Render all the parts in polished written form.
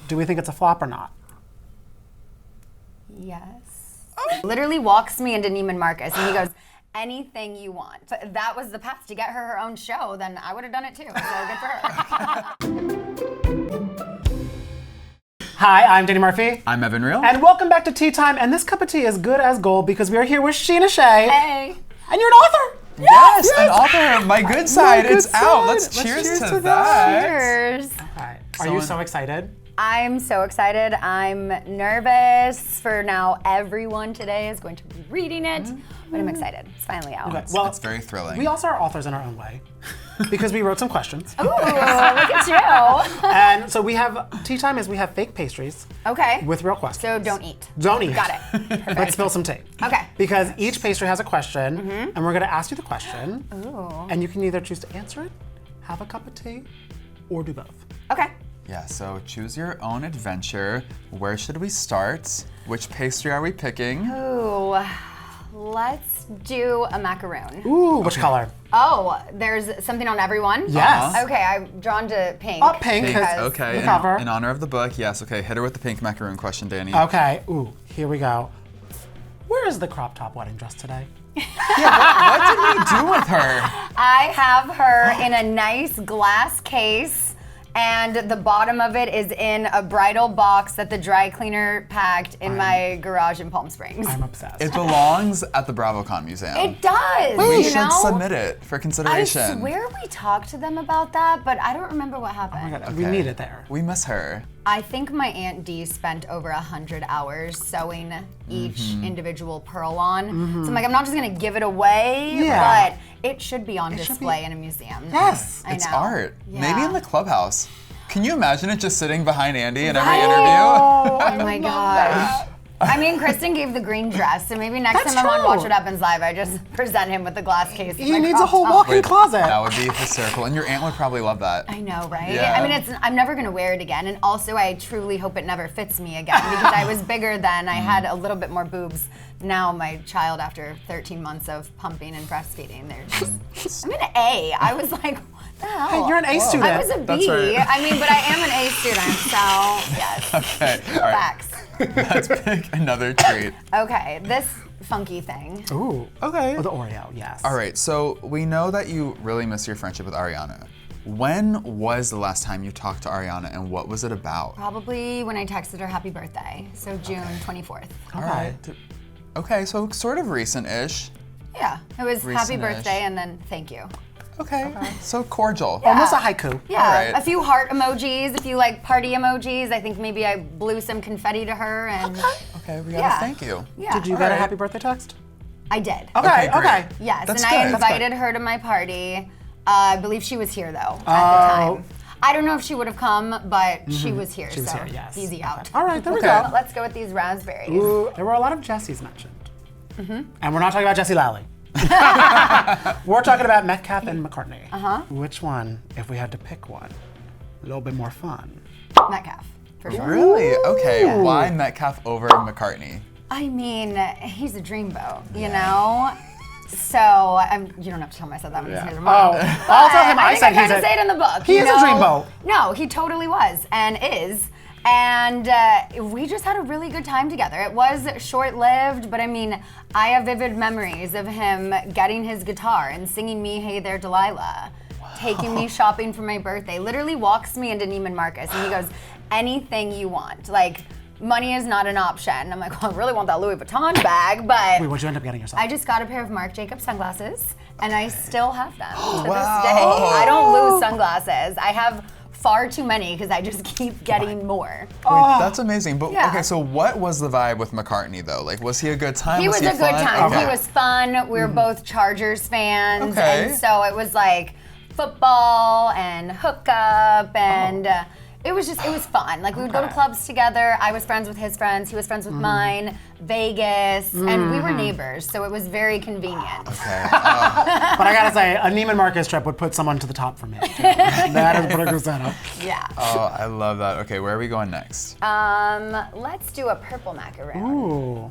Do we think it's a flop or not? Yes. Literally walks me into Neiman Marcus and he goes, anything you want. If that was the path to get her own show, then I would have done it too. So good for her. Hi, I'm Danny Murphy. I'm Evan Real. And welcome back to Tea Time. And this cup of tea is good as gold because we are here with Scheana Shay. Hey. And you're an author. Yes, an author. My good side. It's out. Let's cheers to that. Cheers. Okay. Are you so excited? I'm so excited. I'm nervous for now. Everyone today is going to be reading it, but I'm excited. It's finally out. Okay. Well, it's very thrilling. We also are authors in our own way because we wrote some questions. Ooh, look at you. And so we have, Tea Time is we have fake pastries Okay. with real questions. So don't eat. Don't eat. Got it. Perfect. Let's spill some tea. Okay. Because each pastry has a question, and we're gonna ask you the question, Ooh. and you can either choose to answer it, have a cup of tea, or do both. Okay. Yeah, so choose your own adventure. Where should we start? Which pastry are we picking? Ooh, let's do a macaroon. Ooh, which color? Oh, there's something on everyone? Yes. Okay, I'm drawn to pink. Oh, pink. Pink, 'cause okay. the cover. In honor of the book, yes, okay. Hit her with the pink macaroon question, Danny. Okay, ooh, here we go. Where is the crop top wedding dress today? What did we do with her? I have her in a nice glass case, and the bottom of it is in a bridal box that the dry cleaner packed in my garage in Palm Springs. I'm obsessed. It belongs at the BravoCon Museum. It does, We you should know? submit it for I consideration. swear we talked to them about that, but I don't remember what happened. Oh my God, we need it there. We miss her. I think my Aunt Dee spent over 100 hours sewing each individual pearl on. So I'm like, I'm not just gonna give it away, Yeah. but it should be on display in a museum. Yes. I It's know. art. Yeah. Maybe in the clubhouse. Can you imagine it just sitting behind Andy in every Right. interview? Oh my gosh. I mean, Kristen gave the green dress, so maybe next That's time I'm on true. Watch What Happens Live, I just present him with the glass case. with He my needs a crop whole top. walk-in closet. That would be hysterical. And your aunt would probably love that. I know, right? Yeah. I mean, I'm never gonna wear it again, and also I truly hope it never fits me again because I was bigger then. I had a little bit more boobs. Now my child, after 13 months of pumping and breastfeeding, they're just. I'm an A. I was like, what the hell? Hey, you're an A student. I was a B. That's right. I mean, but I am an A student, so yes. Okay, all right. Facts. Let's pick another treat. Okay, this funky thing. Ooh, Okay. oh, the Oreo, yes. All right, so we know that you really miss your friendship with Ariana. When was the last time you talked to Ariana and what was it about? Probably when I texted her happy birthday, so June 24th. All right. Okay, so sort of recent-ish. Yeah, it was happy Recent-ish. birthday and then thank you. Okay, so cordial. Almost a haiku. Yeah, All right. a few heart emojis, a few like party emojis. I think maybe I blew some confetti to her and Okay, we gotta Yeah. thank you. yeah. Did you All get a right. happy birthday text? I did. Okay, great. okay. Yes, That's and good. I That's invited her to my party. I believe she was here though at the time. I don't know if she would have come, but she was here. She was so here, yes. easy out. All right, there we Okay. go. Let's go with these raspberries. Ooh, there were a lot of Jessies mentioned. And we're not talking about Jesse Lally. We're talking about Metcalfe and McCartney. Which one, if we had to pick one? A little bit more fun. Metcalfe, for sure. Really? Okay, why Metcalfe over McCartney? I mean, he's a dreamboat, you know? So, you don't have to tell him I said that. I'm just your mom. Oh, I'll tell him I think said I kind he's of a- say it in the book. he you is a know? dreamboat. No, he totally was and is. And we just had a really good time together. It was short-lived, but I mean, I have vivid memories of him getting his guitar and singing me Hey There Delilah, taking me shopping for my birthday, literally walks me into Neiman Marcus and he goes, anything you want. Like, money is not an option. And I'm like, well, I really want that Louis Vuitton bag, but Wait, what'd you end up getting yourself? I just got a pair of Marc Jacobs sunglasses and I still have them to Wow. this day. I don't lose sunglasses. I have far too many because I just keep getting more. Wait, that's amazing. But Yeah. okay, so what was the vibe with McCartney though? Like, was he a good time? He was a good fun? time. Okay. He was fun. We were both Chargers fans, Okay. and so it was like football and hookup, and it was fun. Like we would go to clubs together. I was friends with his friends. He was friends with mine. Vegas, and we were neighbors, so it was very convenient. Okay. But I gotta say, a Neiman Marcus trip would put someone to the top for me. That is pretty good setup. Yeah. Oh, I love that. Okay, where are we going next? Let's do a purple macaroon. Ooh.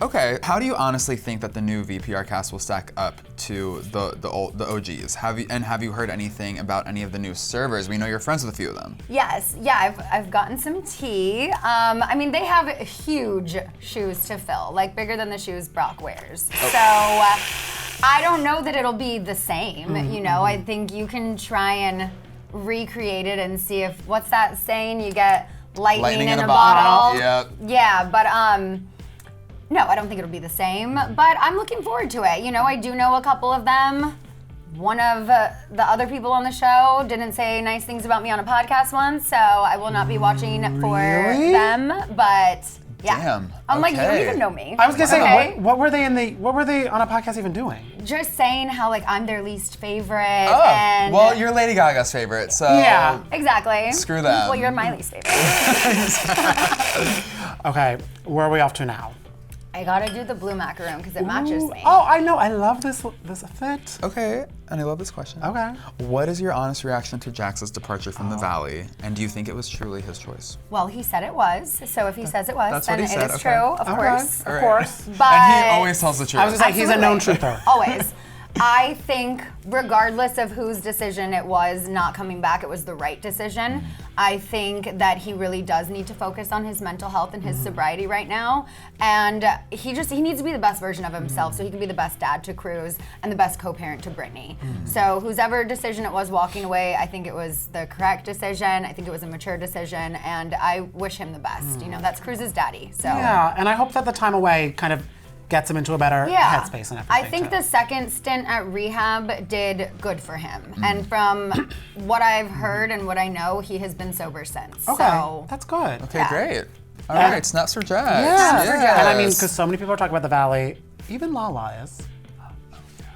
Okay, how do you honestly think that the new VPR cast will stack up to the OGs? Have you heard anything about any of the new servers? We know you're friends with a few of them. Yes, yeah, I've gotten some tea. I mean, they have huge shoes to fill, like bigger than the shoes Brock wears. Oh. So I don't know that it'll be the same. You know, I think you can try and recreate it and see if, what's that saying? You get lightning in a bottle. Yep. Yeah, but no, I don't think it'll be the same, but I'm looking forward to it. You know, I do know a couple of them. One of the other people on the show didn't say nice things about me on a podcast once, so I will not be watching for them, but yeah. Damn. I'm like, you don't okay. even know me. I was gonna say, Okay. what were they on a podcast even doing? Just saying how like I'm their least favorite Oh, and well, you're Lady Gaga's favorite, so Yeah. exactly. Screw them. Well, you're my least favorite. Okay, where are we off to now? I gotta do the blue macaroon because it matches Ooh, me. Oh, I know. I love this fit. Okay, and I love this question. Okay. What is your honest reaction to Jax's departure from the Valley, and do you think it was truly his choice? Well, he said it was, so if he says it was, That's then what he it said, is okay. true, of Okay. course. Of course. But And he always tells the truth. I was gonna say he's a known Absolutely. truther. Always. I think regardless of whose decision it was not coming back, it was the right decision. I think that he really does need to focus on his mental health and his sobriety right now. And he needs to be the best version of himself so he can be the best dad to Cruz and the best co-parent to Brittany. So whosever decision it was walking away, I think it was the correct decision. I think it was a mature decision, and I wish him the best. You know, that's Cruz's daddy. So Yeah, and I hope that the time away kind of gets him into a better headspace and everything. I think too. the second stint at rehab did good for him. And from what I've heard and what I know, he has been sober since. Okay, So that's good. Okay, Yeah. great. All right, snaps for Jax. Yeah. for Jax. And I mean, because so many people are talking about the Valley, even Lala is.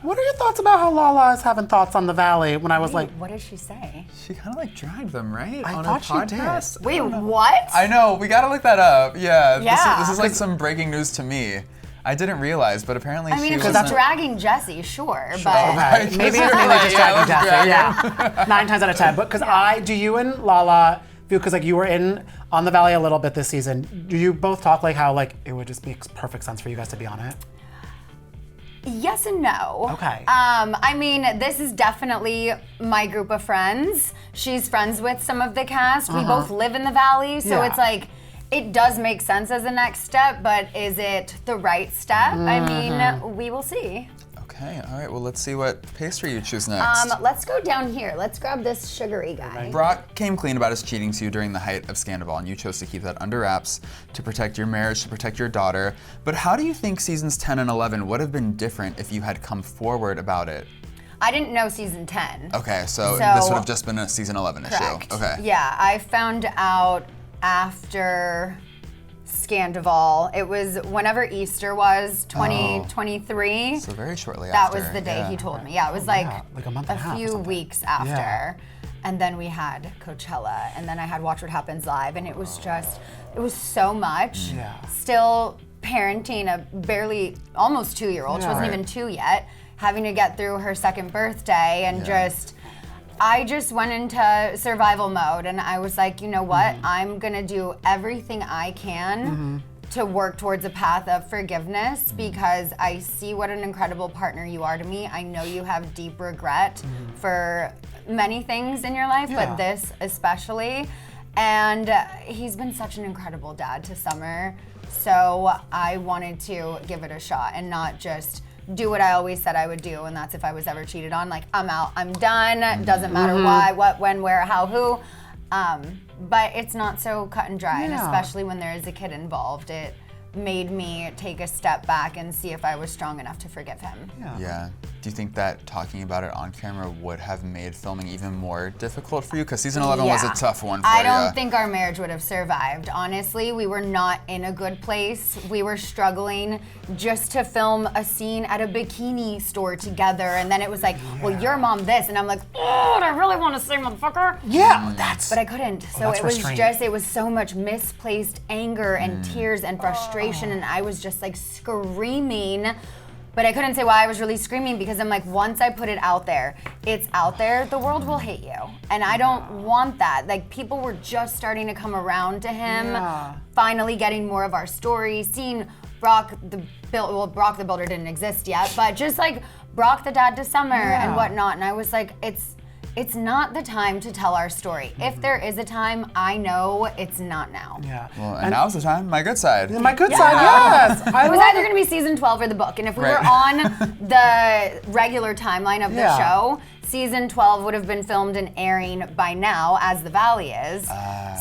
What are your thoughts about how Lala is having thoughts on the Valley when I was like, what did she say? She kind of like dragged them, right? I on thought a she did. podcast. Wait, what? I know, we gotta look that up. Yeah, Yeah. This is like some breaking news to me. I didn't realize, but apparently I mean, she if wasn't. she's dragging Jesse, sure, but okay, Right, maybe you're it's mainly right, just yeah, dragging let's Jesse. drag Yeah, 9 times out of 10. But because do you and Lala feel, because like you were on the Valley a little bit this season, do you both talk like how like it would just make perfect sense for you guys to be on it? yes and no. Okay. I mean, this is definitely my group of friends. She's friends with some of the cast. We both live in the Valley, so Yeah. it's like, it does make sense as a next step, but is it the right step? I mean, we will see. Okay, all right, well, let's see what pastry you choose next. Let's go down here. Let's grab this sugary guy. Brock came clean about his cheating to you during the height of Scandal, and you chose to keep that under wraps to protect your marriage, to protect your daughter. But how do you think seasons 10 and 11 would have been different if you had come forward about it? I didn't know season 10. Okay, so So- this would have just been a season 11 Correct. issue. Okay. Yeah, I found out after Scandival. It was whenever Easter was, 2023. So very shortly That after. was the day yeah. he told me. Yeah, it was like, yeah, like a month and a half or few something. weeks after. Yeah. And then we had Coachella, and then I had Watch What Happens Live, and it was so much. Yeah. Still parenting a almost 2-year-old. She Yeah. wasn't even 2 yet. Having to get through her second birthday, and I just went into survival mode, and I was like, you know what? I'm gonna do everything I can to work towards a path of forgiveness because I see what an incredible partner you are to me. I know you have deep regret for many things in your life, Yeah. but this especially. And he's been such an incredible dad to Summer. So I wanted to give it a shot and not just do what I always said I would do, and that's if I was ever cheated on, like, I'm out, I'm done, doesn't matter why, what, when, where, how, who. But it's not so cut and dry, and Yeah. especially when there is a kid involved, it made me take a step back and see if I was strong enough to forgive him. Yeah. Do you think that talking about it on camera would have made filming even more difficult for you? Because season 11 was a Yeah. tough one for I you. don't think our marriage would have survived. Honestly, we were not in a good place. We were struggling just to film a scene at a bikini store together, and then it was like, well, your mom this, and I'm like, oh, I really want to say, motherfucker. Yeah, that's. But I couldn't. So that's it was restraint. it was so much misplaced anger and tears and frustration, and I was just like screaming. But I couldn't say why I was really screaming because I'm like, once I put it out there, it's out there, the world will hate you. And I don't want that. Like, people were just starting to come around to him, finally getting more of our story, seeing Brock the Builder didn't exist yet, but just like Brock the dad to Summer and whatnot. And I was like, it's not the time to tell our story. If there is a time, I know it's not now. Yeah. Well, and now's the time. My good side. My good side, yes. It was either going to be season 12 or the book. And if we were on the regular timeline of the show, season 12 would have been filmed and airing by now, as The Valley is.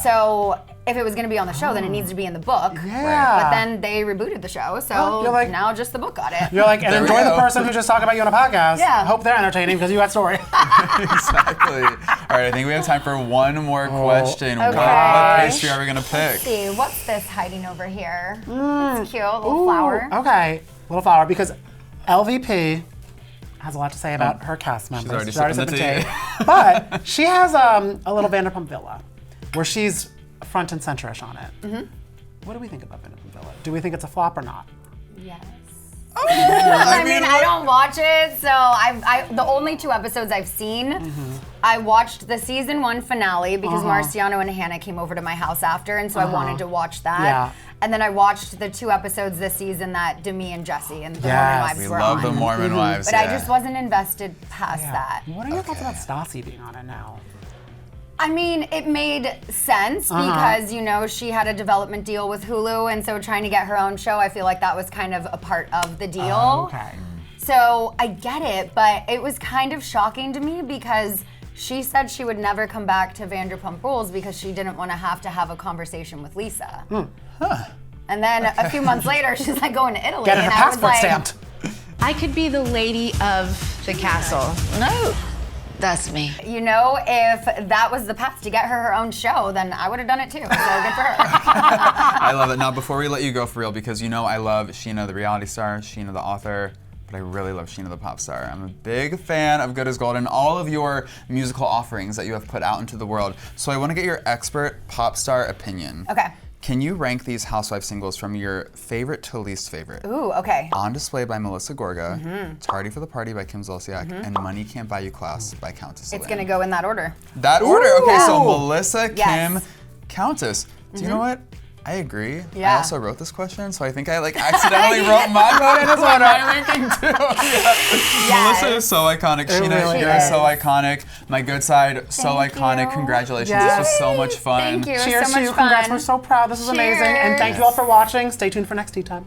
So if it was going to be on the show, then it needs to be in the book. Yeah. But then they rebooted the show, so now just the book got it. You're like, and enjoy the person who just talked about you on a podcast. Yeah. Hope they're entertaining because you got story. Exactly. All right, I think we have time for one more question. Okay. What pastry are we gonna pick? Let's see, what's this hiding over here? It's cute, a little flower. Okay, little flower, because LVP has a lot to say about her cast members. She's already sipping the tea. But she has a little Vanderpump Villa where she's front and center-ish on it. What do we think about Vanderpump Villa? Do we think it's a flop or not? Yes. I mean, I don't watch it, so the only 2 episodes I've seen, I watched the season 1 finale because Marciano and Hannah came over to my house after, and so I wanted to watch that. Yeah. And then I watched the 2 episodes this season that Demi and Jesse and the Mormon wives We were love on. the Mormon wives. But I just wasn't invested past that. What are your thoughts about Stassi being on it now? I mean, it made sense because, you know, she had a development deal with Hulu, and so trying to get her own show, I feel like that was kind of a part of the deal. Okay. So I get it, but it was kind of shocking to me because she said she would never come back to Vanderpump Rules because she didn't want to have a conversation with Lisa. And then a few months later, she's like going to Italy. Getting her and I was passport like, stamped. I could be the lady of the castle. No, that's me. You know, if that was the path to get her own show, then I would have done it too. So good for her. I love it. Now, before we let you go for real, because you know I love Scheana the reality star, Scheana the author, but I really love Scheana the pop star. I'm a big fan of Good as Gold and all of your musical offerings that you have put out into the world. So I want to get your expert pop star opinion. Okay. Can you rank these Housewife singles from your favorite to least favorite? Ooh, okay. On Display by Melissa Gorga, Tardy for the Party by Kim Zolciak, and Money Can't Buy You Class by Countess It's Elaine. going to go in that order. That order? Okay, so Ooh. Melissa, Yes. Kim, Countess. Do you know what? I agree. I Yeah. also wrote this question, so I think I accidentally wrote my vote in as one my ranking too. Yes. Melissa is so iconic. Scheana, really you're is. so iconic. My good side, so Thank iconic. you. Congratulations. Yes. This was so much fun. Thank you. Cheers so to much you. fun. Congrats. We're so proud. This is amazing. And thank you all for watching. Stay tuned for next tea time.